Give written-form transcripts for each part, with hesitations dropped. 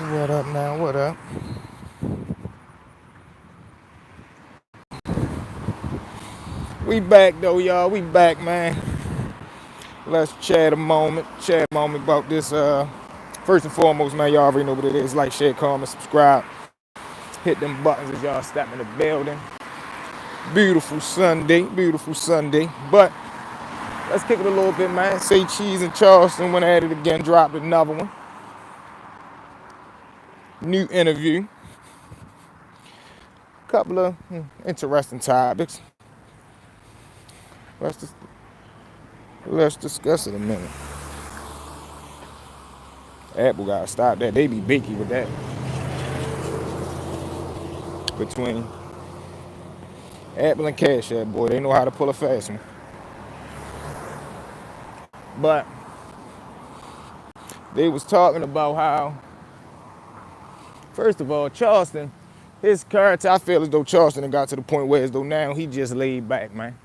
What up now? What up? We back though, y'all. We back, man. Let's chat a moment. Chat a moment about this. First and foremost, man, y'all already know what it is. Like, share, comment, subscribe. Hit them buttons as y'all step in the building. Beautiful Sunday. Beautiful Sunday. But let's kick it a little bit, man. Say Cheese and Charleston went at it again. Dropped another one. New interview. Couple of interesting topics. Let's discuss it a minute. Apple gotta stop that. They be binky with that. Between Apple and Cash App, boy, they know how to pull a fast one. But they was talking about how, first of all, Charleston, his character, I feel as though Charleston got to the point where as though now he just laid back, man.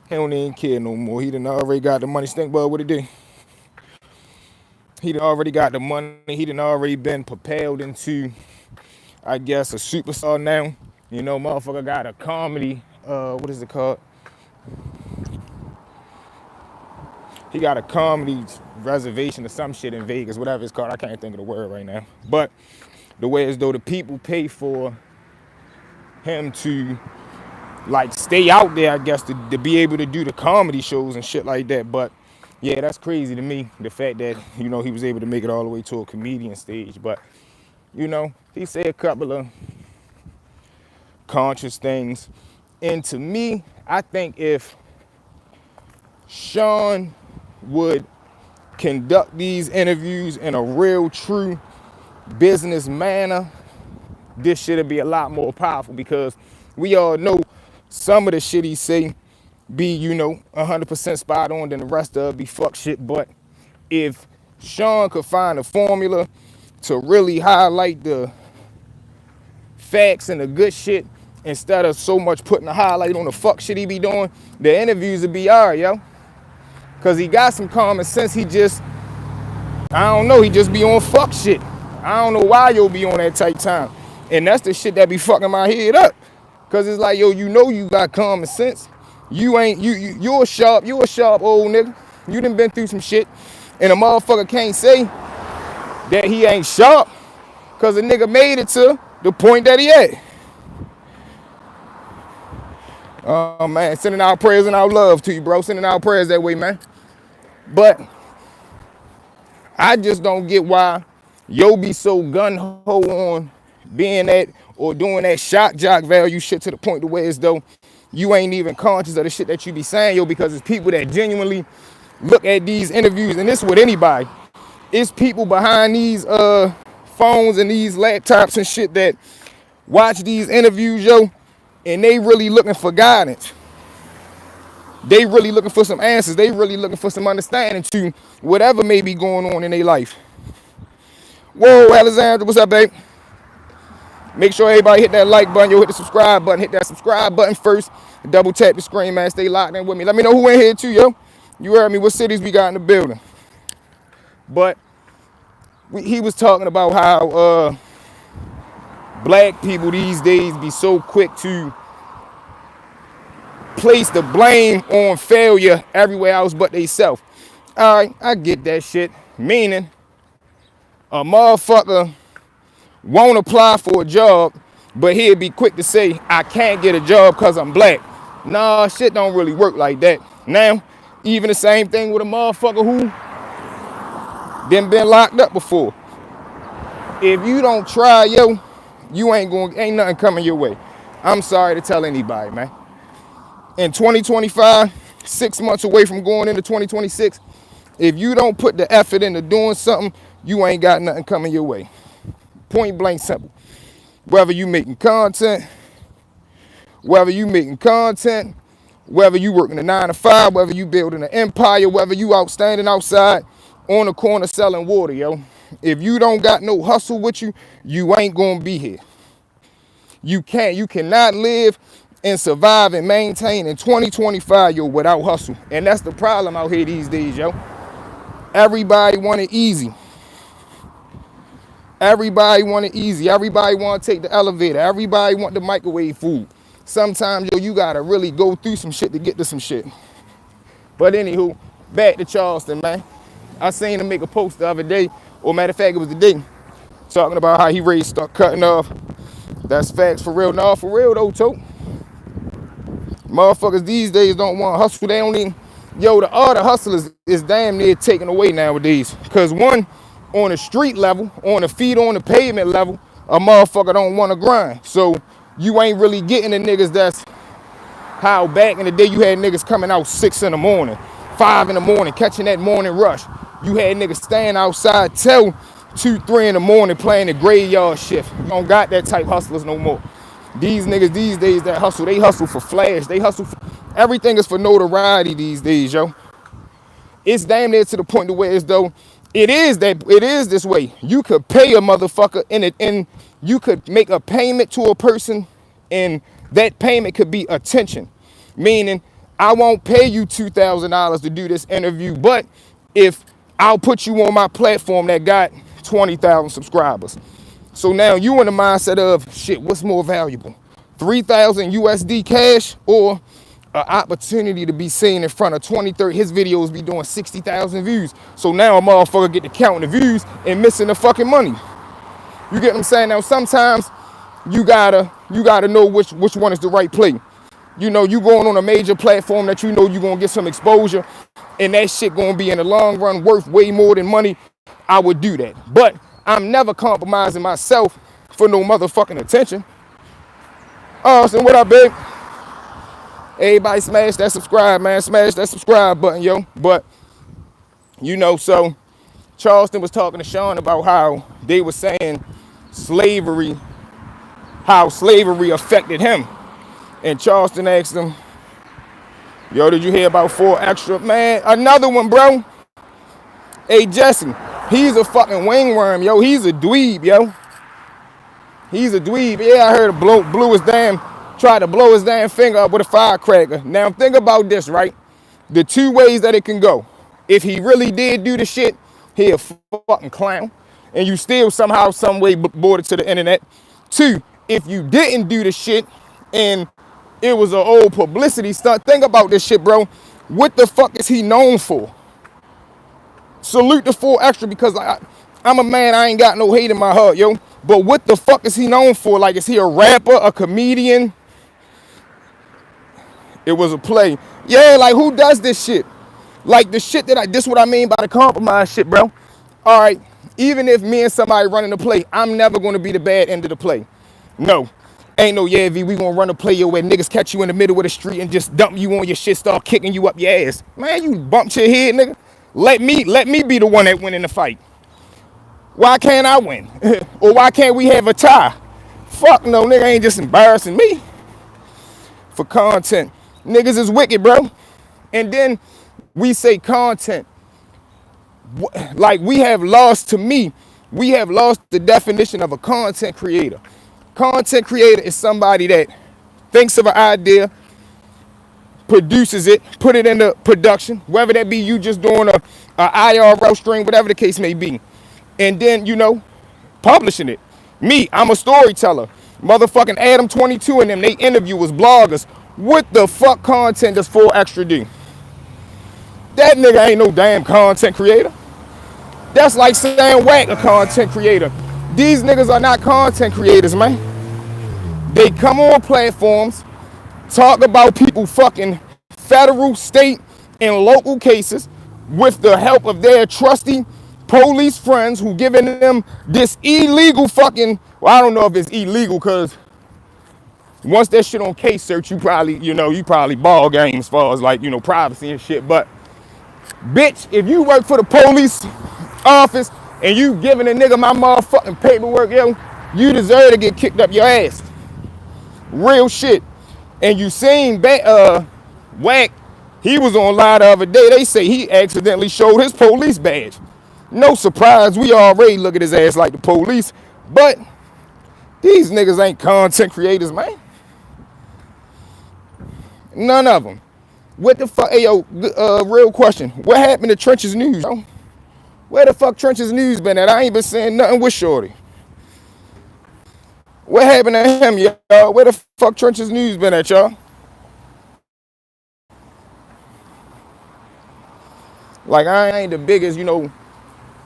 He don't even care no more. He done already got the money. Stink bud, what it do? He done already got the money. He done already been propelled into, I guess, a superstar now. You know, motherfucker got a comedy, what is it called? He got a comedy reservation or some shit in Vegas, whatever it's called. I can't think of the word right now. But the way as though the people pay for him to like stay out there, I guess, to be able to do the comedy shows and shit like that. But yeah, that's crazy to me, the fact that, you know, he was able to make it all the way to a comedian stage. But, you know, he said a couple of conscious things. And to me, I think if Sean would conduct these interviews in a real, true business manner, this shit'd be a lot more powerful, because we all know some of the shit he say be, you know, 100% spot on, then the rest of it be fuck shit. But if Sean could find a formula to really highlight the facts and the good shit instead of so much putting a highlight on the fuck shit he be doing, the interviews would be alright, yo. Cause he got some common sense. He just, I don't know, he just be on fuck shit. I don't know why you'll be on that tight time. And that's the shit that be fucking my head up. Cause it's like, yo, you know you got common sense. You're a sharp old nigga. You done been through some shit. And a motherfucker can't say that he ain't sharp, cause a nigga made it to the point that he at. Oh man, sending our prayers and our love to you, bro. Sending our prayers that way, man. But I just don't get why yo be so gun-ho on being that or doing that shock jock value shit to the point to where as though you ain't even conscious of the shit that you be saying, yo, because it's people that genuinely look at these interviews, and this with anybody. It's people behind these phones and these laptops and shit that watch these interviews, yo, and they really looking for guidance. They really looking for some answers. They really looking for some understanding to whatever may be going on in their life. Whoa, Alexandra, what's up, babe? Make sure everybody hit that like button. Yo, hit the subscribe button. Hit that subscribe button first. Double tap the screen, man. Stay locked in with me. Let me know who in here too, yo. You heard me. What cities we got in the building? But he was talking about how black people these days be so quick to place the blame on failure everywhere else but they self. All right, I get that shit. Meaning, a motherfucker won't apply for a job, but he'll be quick to say, I can't get a job because I'm black. Nah, shit don't really work like that. Now, even the same thing with a motherfucker who been locked up before. If you don't try, yo, you ain't nothing coming your way. I'm sorry to tell anybody, man. In 2025, 6 months away from going into 2026, if you don't put the effort into doing something, you ain't got nothing coming your way. Point blank simple. Whether you making content, whether you working a 9 to 5, whether you building an empire, whether you outstanding outside on the corner selling water, yo. If you don't got no hustle with you, you ain't gonna be here. You cannot live and survive and maintain in 2025, yo, without hustle. And that's the problem out here these days, yo. Everybody want it easy. Everybody want it easy. Everybody want to take the elevator. Everybody want the microwave food. Sometimes, yo, you got to really go through some shit to get to some shit. But anywho, back to Charleston, man. I seen him make a post the other day, or matter of fact, it was the day, talking about how he ready to start cutting off. That's facts for real. No, for real though, too. Motherfuckers these days don't want to hustle. They don't even, yo, the art of hustle is damn near taken away nowadays. Because one, on the street level, on the feet on the pavement level, a motherfucker don't want to grind. So you ain't really getting the niggas that's how back in the day you had niggas coming out 6 in the morning, 5 in the morning, catching that morning rush. You had niggas staying outside till 2, 3 in the morning playing the graveyard shift. You don't got that type hustlers no more. These niggas these days that hustle, they hustle for flash. They hustle for, everything is for notoriety these days, yo. It's damn near to the point to where as though it is this way. You could pay a motherfucker and you could make a payment to a person and that payment could be attention. Meaning, I won't pay you $2,000 to do this interview, but if I'll put you on my platform that got 20,000 subscribers. So now you in the mindset of, shit, what's more valuable? 3,000 USD cash or an opportunity to be seen in front of 20, 30, his videos be doing 60,000 views. So now a motherfucker get to counting the views and missing the fucking money. You get what I'm saying? Now sometimes you gotta know which one is the right play. You know, you going on a major platform that you know you're gonna get some exposure and that shit gonna be in the long run worth way more than money. I would do that. But I'm never compromising myself for no motherfucking attention. Oh, so what up, babe? Everybody smash that subscribe, man. Smash that subscribe button, yo. But, you know, so Charleston was talking to Sean about how they were saying slavery, how slavery affected him. And Charleston asked him, yo, did you hear about 4 extra? Man, another one, bro. Hey, Jesse, he's a fucking wingworm, yo. He's a dweeb, yo. He's a dweeb. Yeah, I heard tried to blow his damn finger up with a firecracker. Now, think about this, right? The 2 ways that it can go. If he really did do the shit, he a fucking clown. And you still somehow, some way brought it to the internet. 2, if you didn't do the shit and it was an old publicity stunt, think about this shit, bro. What the fuck is he known for? Salute the 4 extra because I'm a man, I ain't got no hate in my heart, yo. But what the fuck is he known for? Like, is he a rapper, a comedian? It was a play. Yeah, like, who does this shit? Like, the shit this what I mean by the compromise shit, bro. All right, even if me and somebody running the play, I'm never going to be the bad end of the play. No. Ain't no, yeah, V, we gonna run a play yo where niggas catch you in the middle of the street and just dump you on your shit, start kicking you up your ass. Man, you bumped your head, nigga. Let me be the one that win in the fight. Why can't I win? Or why can't we have a tie? Fuck no, nigga ain't just embarrassing me. For content. Niggas is wicked, bro. And then we say content. Like we have lost the definition of a content creator. Content creator is somebody that thinks of an idea, produces it, put it into production, whether that be you just doing a IRL stream, whatever the case may be. And then, you know, publishing it. Me, I'm a storyteller. Motherfucking Adam 22 and them, they interviewers, bloggers. What the fuck content does 4 extra do? That nigga ain't no damn content creator. That's like saying Whack a content creator. These niggas are not content creators, man. They come on platforms, talk about people fucking federal, state, and local cases with the help of their trusty police friends who giving them this illegal fucking, well, I don't know if it's illegal because once that shit on case search, you probably ball game as far as like, you know, privacy and shit. But bitch, if you work for the police office and you giving a nigga my motherfucking paperwork, yo, you deserve to get kicked up your ass. Real shit. And you seen Whack, he was on live the other day. They say he accidentally showed his police badge. No surprise, we already look at his ass like the police. But these niggas ain't content creators, man. None of them. What the fuck? Hey, yo, real question. What happened to Trench's News, yo? Where the fuck Trench's News been at? I ain't been saying nothing with Shorty. What happened to him, y'all? Where the fuck Trench's News been at, y'all? Like, I ain't the biggest,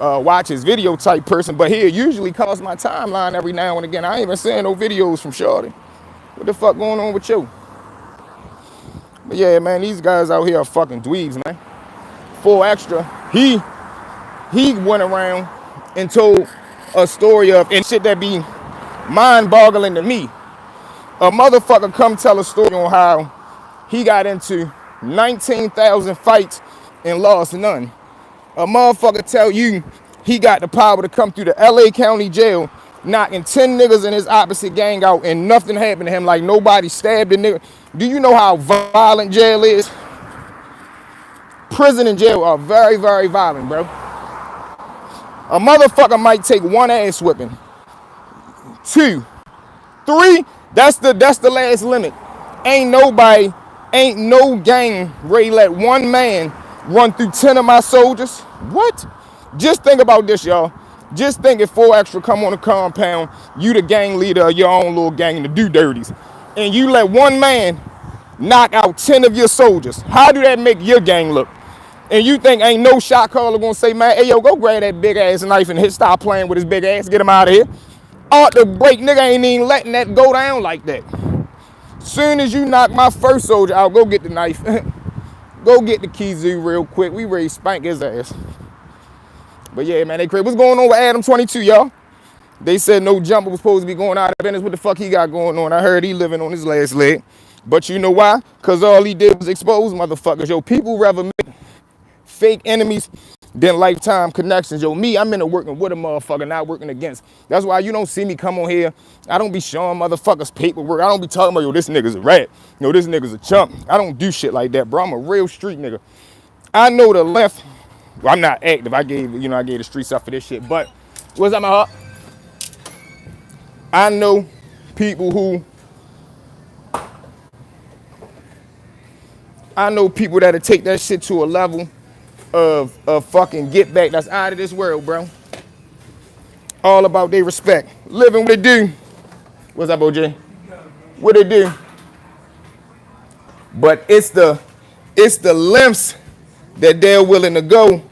watch his video type person, but he usually calls my timeline every now and again. I ain't even seeing no videos from Shorty. What the fuck going on with you? But yeah, man, these guys out here are fucking dweebs, man. Full extra. He went around and told a story of and shit that be mind-boggling to me. A motherfucker come tell a story on how he got into 19,000 fights and lost none. A motherfucker tell you he got the power to come through the LA County jail, knocking 10 niggas in his opposite gang out and nothing happened to him, like nobody stabbed a nigga. Do you know how violent jail is? Prison and jail are very, very violent, bro. A motherfucker might take one ass whipping, two, three, that's the last limit. Ain't no gang ready to let one man run through 10 of my soldiers. What? Just think about this, y'all. Just think if 4 Extra come on the compound, you the gang leader of your own little gang, the do dirties, and you let one man knock out 10 of your soldiers. How do that make your gang look? And you think ain't no shot caller gonna say, man, hey, yo, go grab that big ass knife and stop playing with his big ass, get him out of here. Ought to break, nigga ain't even letting that go down like that. Soon as you knock my first soldier out, go get the knife. Go get the kizoo real quick. We ready to spank his ass. But yeah, man, they crazy. What's going on with Adam 22, y'all? They said no jumper was supposed to be going out of business. What the fuck he got going on? I heard he living on his last leg. But you know why? Because all he did was expose motherfuckers. Yo, people rather make fake enemies than lifetime connections. Yo, me, I'm into working with a motherfucker, not working against. That's why you don't see me come on here. I don't be showing motherfuckers paperwork. I don't be talking about, yo, this nigga's a rat. Yo, this nigga's a chump. I don't do shit like that, bro. I'm a real street nigga. I know the left. Well, I'm not active. I gave the streets up for this shit. But what's up, my heart? I know people that'll take that shit to a level of fucking get back that's out of this world, bro. All about their respect. Living what they do. What's up, OJ? What they do. But it's the lengths that they're willing to go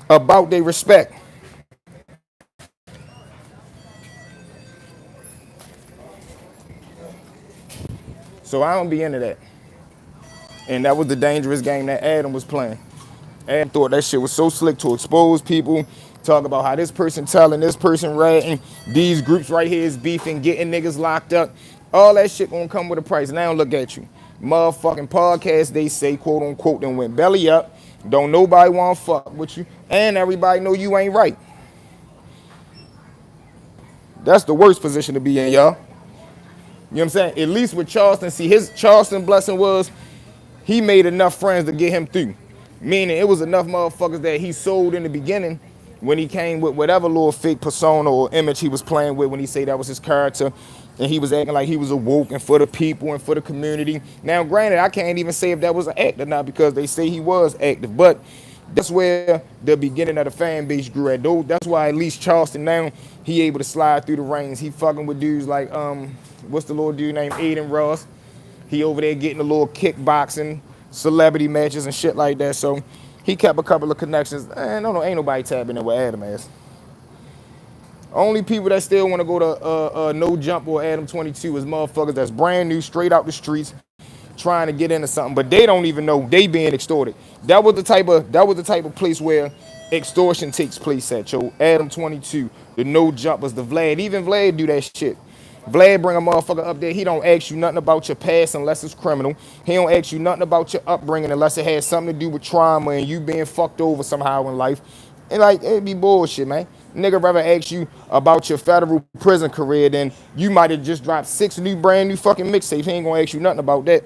about their respect. So I don't be into that. And that was the dangerous game that Adam was playing. Adam thought that shit was so slick to expose people, talk about how this person telling, this person ratting, these groups right here is beefing, getting niggas locked up. All that shit gonna come with a price. Now look at you. Motherfucking podcast, they say, quote unquote, then went belly up. Don't nobody wanna fuck with you. And everybody know you ain't right. That's the worst position to be in, y'all. You know what I'm saying? At least with Charleston, see, his Charleston blessing was he made enough friends to get him through. Meaning it was enough motherfuckers that he sold in the beginning when he came with whatever little fake persona or image he was playing with when he said that was his character. And he was acting like he was awoke and for the people and for the community. Now, granted, I can't even say if that was an act or not because they say he was active. But that's where the beginning of the fan base grew at. That's why at least Charleston now, he able to slide through the ranks. He fucking with dudes like, what's the little dude named Aiden Ross? He over there getting a little kickboxing, celebrity matches and shit like that. So he kept a couple of connections. And no, ain't nobody tapping in with Adam ass. Only people that still want to go to No Jump or Adam 22 is motherfuckers that's brand new, straight out the streets, trying to get into something, but they don't even know they being extorted. That was the type of place where extortion takes place at. Yo, Adam 22, the No Jumpers, the Vlad. Even Vlad do that shit. Vlad bring a motherfucker up there. He don't ask you nothing about your past unless it's criminal. He don't ask you nothing about your upbringing unless it has something to do with trauma and you being fucked over somehow in life. And like, it'd be bullshit, man. Nigga rather ask you about your federal prison career than you might have just dropped 6 brand new fucking mixtapes. He ain't gonna ask you nothing about that.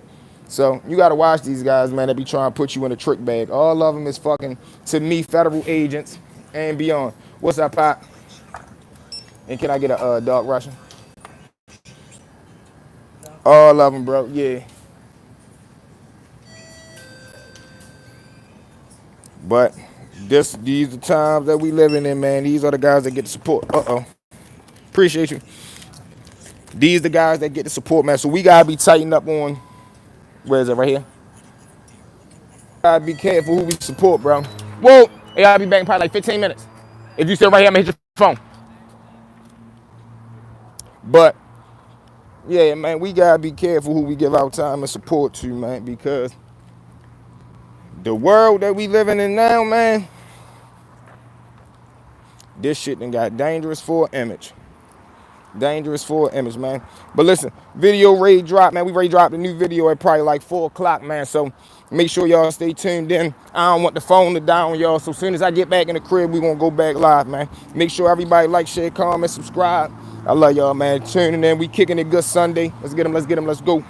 So you gotta watch these guys, man, that be trying to put you in a trick bag. All of them is fucking, to me, federal agents and beyond. What's up, Pop? And can I get a dark Russian? All of them, bro, yeah. But these are the times that we living in, man. These are the guys that get the support. Uh-oh. Appreciate you. These the guys that get the support, man. So we gotta be tightened up on, where is it, right here? Gotta be careful who we support, bro. Whoa, hey, I'll be back in probably like 15 minutes. If you still right here, I'm gonna hit your phone. But yeah, man, we gotta be careful who we give our time and support to, man, because the world that we living in now, man, this shit done got dangerous for an image. Dangerous for an image, man. But listen, video ready drop, man. We ready dropped a new video at probably like 4 o'clock, man. So make sure y'all stay tuned in. I don't want the phone to die on y'all. So as soon as I get back in the crib, we gonna go back live, man. Make sure everybody like, share, comment, subscribe. I love y'all, man. Tuning in. We kicking it good Sunday. Let's get them. Let's go.